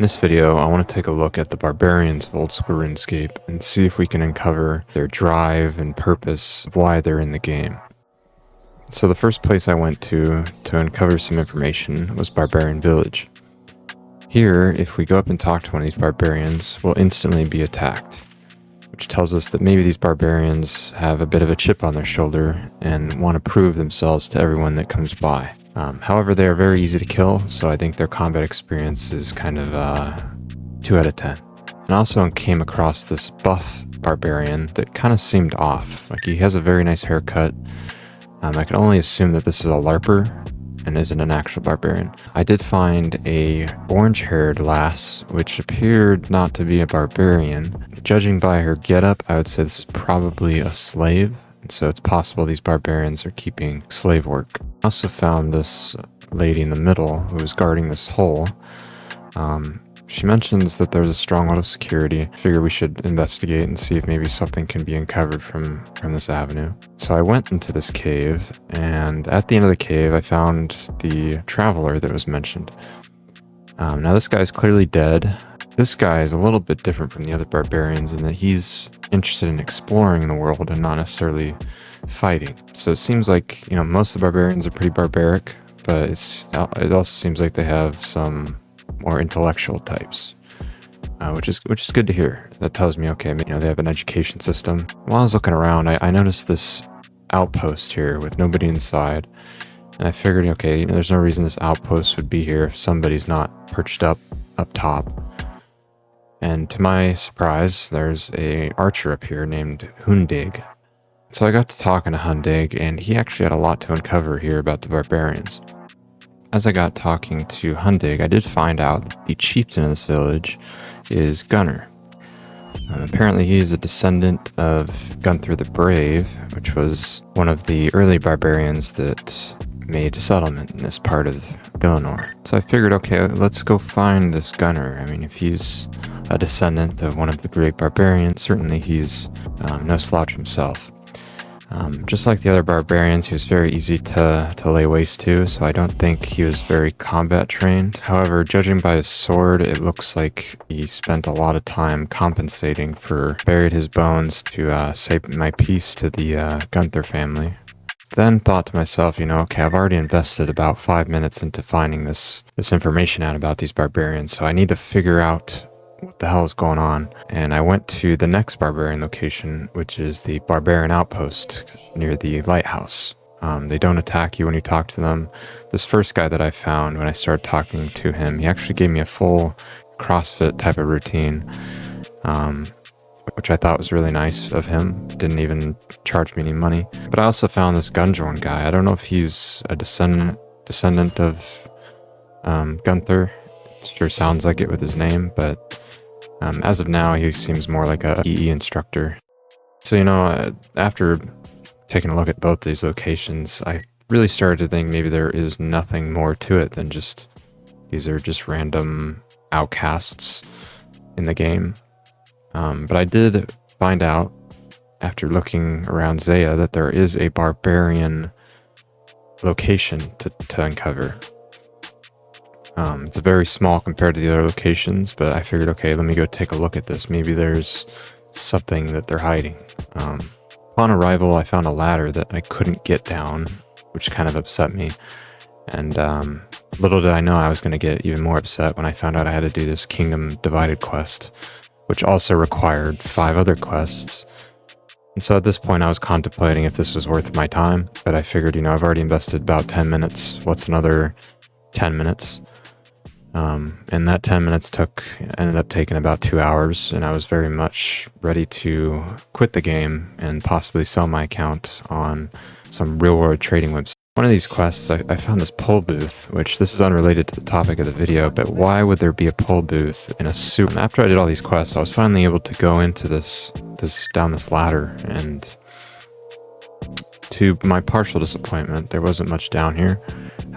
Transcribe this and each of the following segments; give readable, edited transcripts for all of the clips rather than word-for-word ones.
In this video, I want to take a look at the Barbarians of Old School RuneScape and see if we can uncover their drive and purpose of why they're in the game. So the first place I went to uncover some information was Barbarian Village. Here, if we go up and talk to one of these barbarians, we'll instantly be attacked, which tells us that maybe these barbarians have a bit of a chip on their shoulder and want to prove themselves to everyone that comes by. However, they are very easy to kill, so I think their combat experience is kind of 2 out of 10. And I also came across this buff barbarian that kind of seemed off. Like, he has a very nice haircut. I can only assume that this is a LARPer and isn't an actual barbarian. I did find a orange-haired lass, which appeared not to be a barbarian. Judging by her getup, I would say this is probably a slave. So it's possible these barbarians are keeping slave work. I also found this lady in the middle who was guarding this hole. She mentions that there's a stronghold of security. I figure we should investigate and see if maybe something can be uncovered from this avenue. So I went into this cave, and at the end of the cave, I found the traveler that was mentioned. Now this guy's clearly dead. This guy is a little bit different from the other barbarians in that he's interested in exploring the world and not necessarily fighting. So it seems like, most of the barbarians are pretty barbaric, but it also seems like they have some more intellectual types, which is good to hear. That tells me, okay, they have an education system. While I was looking around, I noticed this outpost here with nobody inside, and I figured, okay, there's no reason this outpost would be here if somebody's not perched up top. And to my surprise, there's a archer up here named Hundig. So I got to talking to Hundig, and he actually had a lot to uncover here about the barbarians. As I got talking to Hundig, I did find out that the chieftain of this village is Gunnar. Apparently he is a descendant of Gunther the Brave, which was one of the early barbarians that made a settlement in this part of Illinois. So I figured, okay, let's go find this Gunnar. If he's a descendant of one of the great barbarians, certainly he's no slouch himself. Just like the other barbarians, he was very easy to lay waste to, so I don't think he was very combat trained. However, judging by his sword, it looks like he spent a lot of time compensating for buried his bones to say my piece to the Gunther family. Then thought to myself, okay, I've already invested about 5 minutes into finding this information out about these barbarians, so I need to figure out what the hell is going on. And I went to the next barbarian location, which is the Barbarian Outpost near the lighthouse. They don't attack you when you talk to them. This first guy that I found, when I started talking to him, he actually gave me a full CrossFit type of routine, which I thought was really nice of him. Didn't even charge me any money. But I also found this Gunjorn guy. I don't know if he's a descendant of Gunther. It sure sounds like it with his name, but as of now, he seems more like a PE instructor. So, after taking a look at both these locations, I really started to think maybe there is nothing more to it than just these are just random outcasts in the game. But I did find out after looking around Zaya that there is a barbarian location to uncover. It's very small compared to the other locations, but I figured, okay, let me go take a look at this. Maybe there's something that they're hiding. Upon arrival, I found a ladder that I couldn't get down, which kind of upset me. And little did I know I was going to get even more upset when I found out I had to do this Kingdom Divided quest, which also required 5 other quests. And so at this point, I was contemplating if this was worth my time, but I figured, I've already invested about 10 minutes. What's another 10 minutes? And that 10 minutes ended up taking about 2 hours, and I was very much ready to quit the game and possibly sell my account on some real-world trading website. One of these quests, I found this poll booth, which this is unrelated to the topic of the video, but why would there be a poll booth in a suit? After I did all these quests, I was finally able to go into down this ladder, and to my partial disappointment, there wasn't much down here.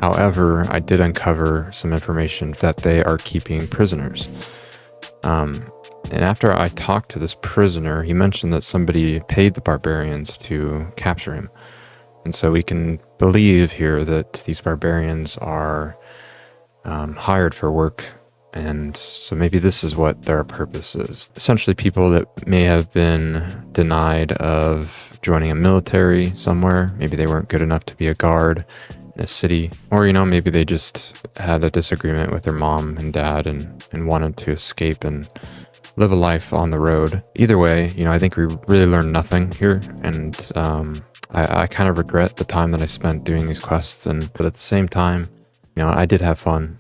However, I did uncover some information that they are keeping prisoners. And after I talked to this prisoner, he mentioned that somebody paid the barbarians to capture him. And so we can believe here that these barbarians are hired for work And so maybe this is what their purpose is. Essentially, people that may have been denied of joining a military somewhere. Maybe they weren't good enough to be a guard in a city. Or, maybe they just had a disagreement with their mom and dad and wanted to escape and live a life on the road. Either way, I think we really learned nothing here. And I kind of regret the time that I spent doing these quests. But at the same time, I did have fun.